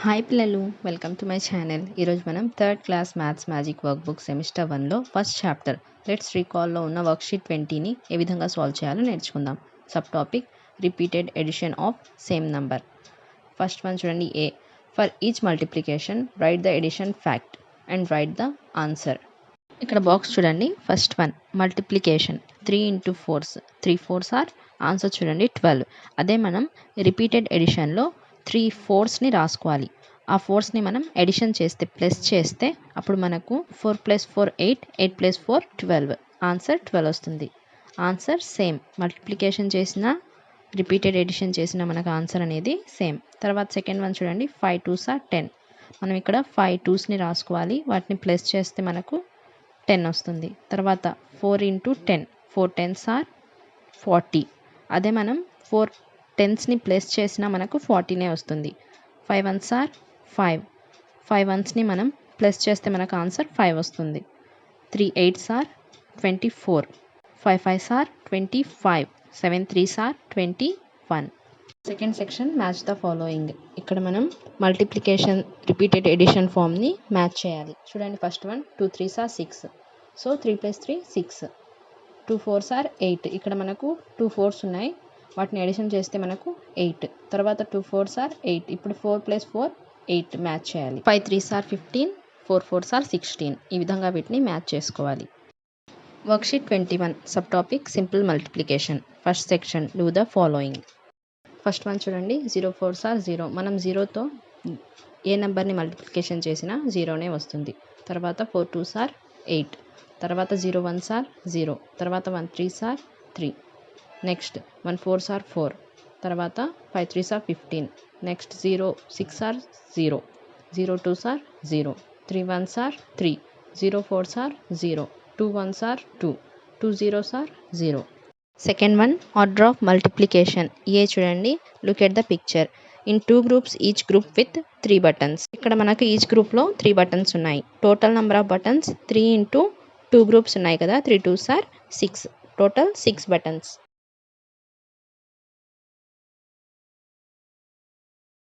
Hi పిల్లలు, welcome to my channel. ఈరోజు మనం third class maths magic work book semester 1లో ఫస్ట్ చాప్టర్ లెట్స్ రీకాల్లో ఉన్న వర్క్షీట్ 20ని ఏ విధంగా సాల్వ్ చేయాలో నేర్చుకుందాం. Sub topic repeated addition of same number. First one చూడండి, A for each multiplication write the addition fact and write the answer. ఇక్కడ బాక్స్ చూడండి, first one multiplication 3 into 4s 3 4s are answer చూడండి 12. అదే మనం repeated ఎడిషన్లో 3 4స్ని రాసుకోవాలి. ఆ 4స్ని మనం edition చేస్తే ప్లస్ చేస్తే అప్పుడు మనకు 4 + 4 8 8 + 4 12 ఆన్సర్ 12 వస్తుంది. ఆన్సర్ సేమ్, మల్టిప్లికేషన్ చేసిన రిపీటెడ్ ఎడిషన్ చేసిన మనకు ఆన్సర్ అనేది సేమ్. తర్వాత సెకండ్ వన్ చూడండి, 5 2s ఆర్ 10. మనం ఇక్కడ 5 2స్ని రాసుకోవాలి, వాటిని ప్లస్ చేస్తే మనకు 10 వస్తుంది. తర్వాత 4 into 10 4 10s ఆర్ 40. అదే మనం 4 10స్ని ప్లస్ చేసినా మనకు 40నే వస్తుంది. 5 1s ఆర్ 5 5 1స్ని మనం ప్లస్ చేస్తే మనకు ఆన్సర్ 5 వస్తుంది. 3 8s are 24 5 5s are 25 7 3s are 21. Second section match the following. ఇక్కడ మనం మల్టిప్లికేషన్ రిపీటెడ్ ఎడిషన్ ఫామ్ని మ్యాచ్ చేయాలి. చూడండి, first one 2 3s are 6. So 3 + 3 6. 2 4s ఆర్ 8. ఇక్కడ మనకు 2 4s ఉన్నాయి, వాటిని ఎడిషన్ చేస్తే మనకు 8. తర్వాత 2 4s ఆర్ 8. ఇప్పుడు 4 + 4 8 మ్యాచ్ చేయాలి. 5 3s ఆర్ 15 4 4s ఆర్ 16. ఈ విధంగా వీటిని మ్యాచ్ చేసుకోవాలి. Worksheet 21 sub topic simple multiplication. First section do the following. First one చూడండి, 0 4s ఆర్ 0. మనం 0తో ఏ నెంబర్ని మల్టిప్లికేషన్ చేసినా 0నే వస్తుంది. తర్వాత 4 2s ఆర్ 8. తర్వాత 0 1s ఆర్ 0. తర్వాత 1 3s are 3. Next 1 4s are 4. తర్వాత 5 3s are 15. Next 0 6 are 0. 0 2s are 0. 3 1s are 3. 0 4s are 0. 2 1s are 2. 2 0s are 0. Second one order of multiplication. A చూడండి, look at the picture. In 2 groups each group with 3 buttons. ఇక్కడ మనకు each గ్రూప్లో 3 buttons ఉన్నాయి. Total number of buttons 3 into 2 groups ఉన్నాయి కదా, 3 2s are 6. Total 6 buttons.